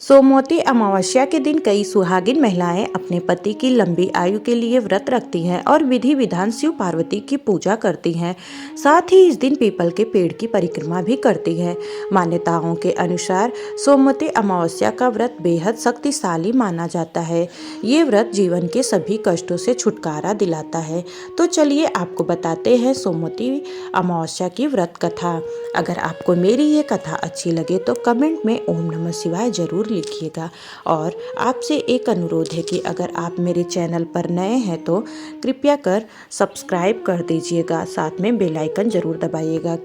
सोमवती अमावस्या के दिन कई सुहागिन महिलाएं अपने पति की लंबी आयु के लिए व्रत रखती हैं और विधि विधान शिव पार्वती की पूजा करती हैं। साथ ही इस दिन पीपल के पेड़ की परिक्रमा भी करती हैं। मान्यताओं के अनुसार सोमवती अमावस्या का व्रत बेहद शक्तिशाली माना जाता है। ये व्रत जीवन के सभी कष्टों से छुटकारा दिलाता है। तो चलिए आपको बताते हैं सोमवती अमावस्या की व्रत कथा। अगर आपको मेरी ये कथा अच्छी लगे तो कमेंट में ओम नमः शिवाय जरूर लिखिएगा। और आपसे एक अनुरोध है कि अगर आप मेरे चैनल पर नए हैं तो कृपया कर सब्सक्राइब कर दीजिएगा, साथ में बेल आइकन जरूर दबाइएगा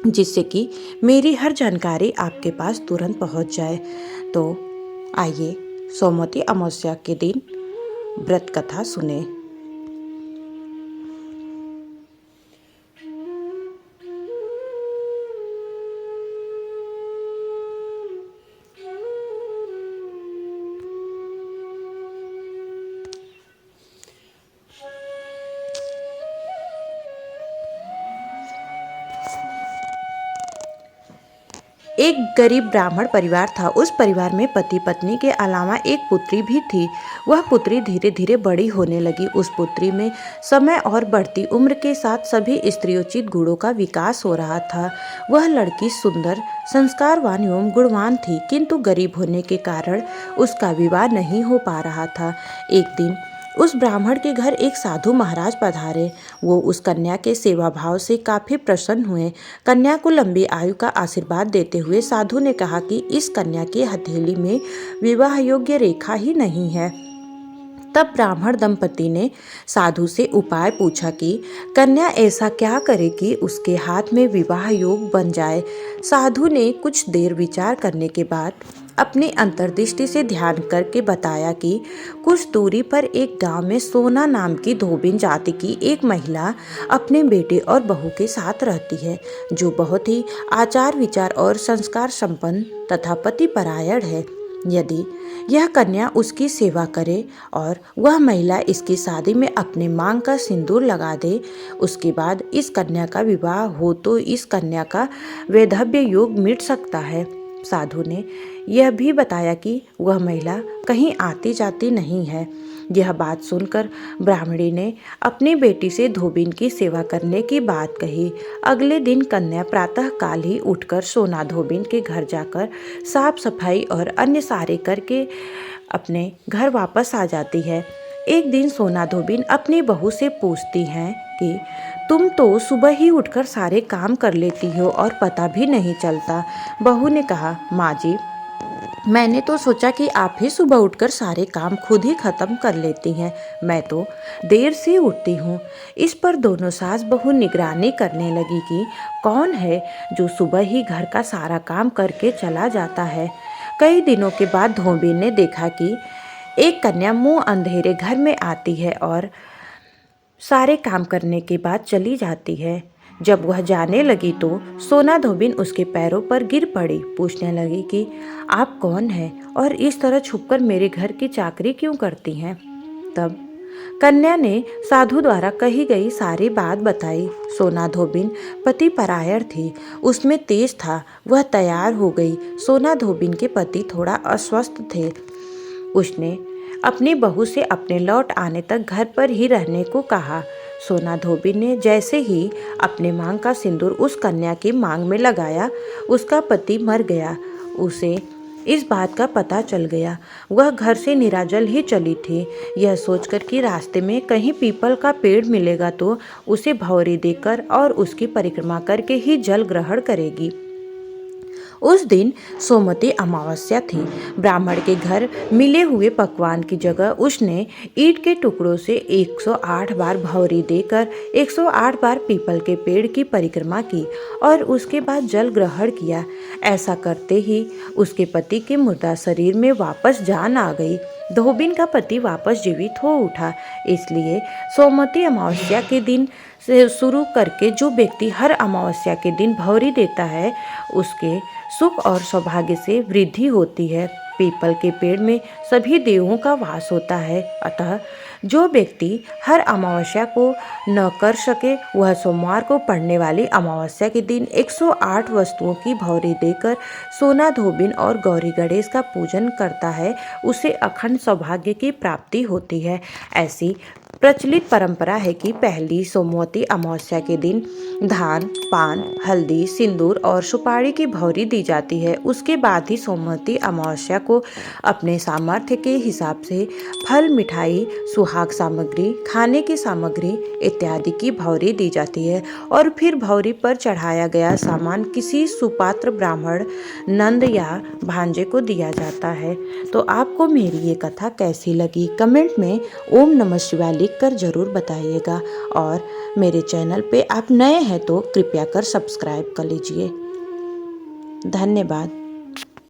जिससे कि मेरी हर जानकारी आपके पास तुरंत पहुंच जाए। तो आइए सोमवती अमावस्या के दिन व्रत कथा सुने। एक गरीब ब्राह्मण परिवार था। उस परिवार में पति पत्नी के अलावा एक पुत्री भी थी। वह पुत्री धीरे धीरे बड़ी होने लगी। उस पुत्री में समय और बढ़ती उम्र के साथ सभी स्त्रियोचित गुणों का विकास हो रहा था। वह लड़की सुंदर, संस्कारवान एवं गुणवान थी, किंतु गरीब होने के कारण उसका विवाह नहीं हो पा रहा था। एक दिन उस ब्राह्मण के घर एक साधु महाराज पधारे। वो उस कन्या के सेवा भाव से काफी प्रसन्न हुए। कन्या को लंबी आयु का आशीर्वाद देते हुए साधु ने कहा कि इस कन्या की हथेली में विवाह योग्य रेखा ही नहीं है। तब ब्राह्मण दंपति ने साधु से उपाय पूछा कि कन्या ऐसा क्या करे कि उसके हाथ में विवाह योग बन जाए। साधु ने कुछ देर विचार करने के बाद अपनी अंतर्दृष्टि से ध्यान करके बताया कि कुछ दूरी पर एक गांव में सोना नाम की धोबिन जाति की एक महिला अपने बेटे और बहू के साथ रहती है, जो बहुत ही आचार विचार और संस्कार संपन्न तथा पतिपरायण है। यदि यह कन्या उसकी सेवा करे और वह महिला इसकी शादी में अपने मांग का सिंदूर लगा दे, उसके बाद इस कन्या का विवाह हो तो इस कन्या का वैधव्य योग मिट सकता है। साधु ने यह भी बताया कि वह महिला कहीं आती जाती नहीं है। यह बात सुनकर ब्राह्मणी ने अपनी बेटी से धोबिन की सेवा करने की बात कही। अगले दिन कन्या प्रातः काल ही उठकर सोना धोबिन के घर जाकर साफ सफाई और अन्य सारे करके अपने घर वापस आ जाती है। एक दिन सोना धोबिन अपनी बहू से पूछती हैं कि तुम तो सुबह ही उठकर सारे काम कर लेती हो और पता भी नहीं चलता। बहू ने कहा, माँ जी, मैंने तो सोचा कि आप ही सुबह उठकर सारे काम खुद ही खत्म कर लेती हैं। मैं तो देर से उठती हूँ। इस पर दोनों सास बहू निगरानी करने लगी कि कौन है जो सुबह ही घर का सारा काम करके चला जाता है। कई दिनों के बाद धोबी ने देखा कि एक कन्या मुंह अंधेरे घर में आती है और सारे काम करने के बाद चली जाती है। जब वह जाने लगी तो सोना धोबिन उसके पैरों पर गिर पड़ी। पूछने लगी कि आप कौन हैं और इस तरह छुपकर मेरे घर की चाकरी क्यों करती हैं। तब कन्या ने साधु द्वारा कही गई सारी बात बताई। सोना धोबिन पति परायण थी, उसमें तेज था। वह तैयार हो गई। सोना धोबिन के पति थोड़ा अस्वस्थ थे। उसने अपनी बहू से अपने लौट आने तक घर पर ही रहने को कहा। सोना धोबिन ने जैसे ही अपने मांग का सिंदूर उस कन्या की मांग में लगाया, उसका पति मर गया। उसे इस बात का पता चल गया। वह घर से निराजल ही चली थी, यह सोचकर कि रास्ते में कहीं पीपल का पेड़ मिलेगा तो उसे भौरी देकर और उसकी परिक्रमा करके ही जल ग्रहण करेगी। उस दिन सोमवती अमावस्या थी। ब्राह्मण के घर मिले हुए पकवान की जगह उसने ईंट के टुकड़ों से 108 बार भौरी देकर 108 बार पीपल के पेड़ की परिक्रमा की और उसके बाद जल ग्रहण किया। ऐसा करते ही उसके पति के मुर्दा शरीर में वापस जान आ गई। धोबिन का पति वापस जीवित हो उठा। इसलिए सोमवती अमावस्या के दिन से शुरू करके जो व्यक्ति हर अमावस्या के दिन भौरी देता है, उसके सुख और सौभाग्य से वृद्धि होती है। पीपल के पेड़ में सभी देवों का वास होता है, अतः जो व्यक्ति हर अमावस्या को न कर सके वह सोमवार को पड़ने वाली अमावस्या के दिन 108 वस्तुओं की भौरी देकर सोना धोबिन और गौरी गणेश का पूजन करता है, उसे अखंड सौभाग्य की प्राप्ति होती है। ऐसी प्रचलित परंपरा है कि पहली सोमवती अमावस्या के दिन धान, पान, हल्दी, सिंदूर और सुपारी की भौरी दी जाती है। उसके बाद ही सोमवती अमावस्या को अपने सामर्थ्य के हिसाब से फल, मिठाई, सुहाग सामग्री, खाने की सामग्री इत्यादि की भौरी दी जाती है और फिर भौरी पर चढ़ाया गया सामान किसी सुपात्र ब्राह्मण, नंद या भांजे को दिया जाता है। तो आपको मेरी ये कथा कैसी लगी कमेंट में ओम नमः शिवाय लिखकर जरूर बताइएगा और मेरे चैनल पे आप नए हैं तो कृपया कर सब्सक्राइब कर लीजिए। धन्यवाद।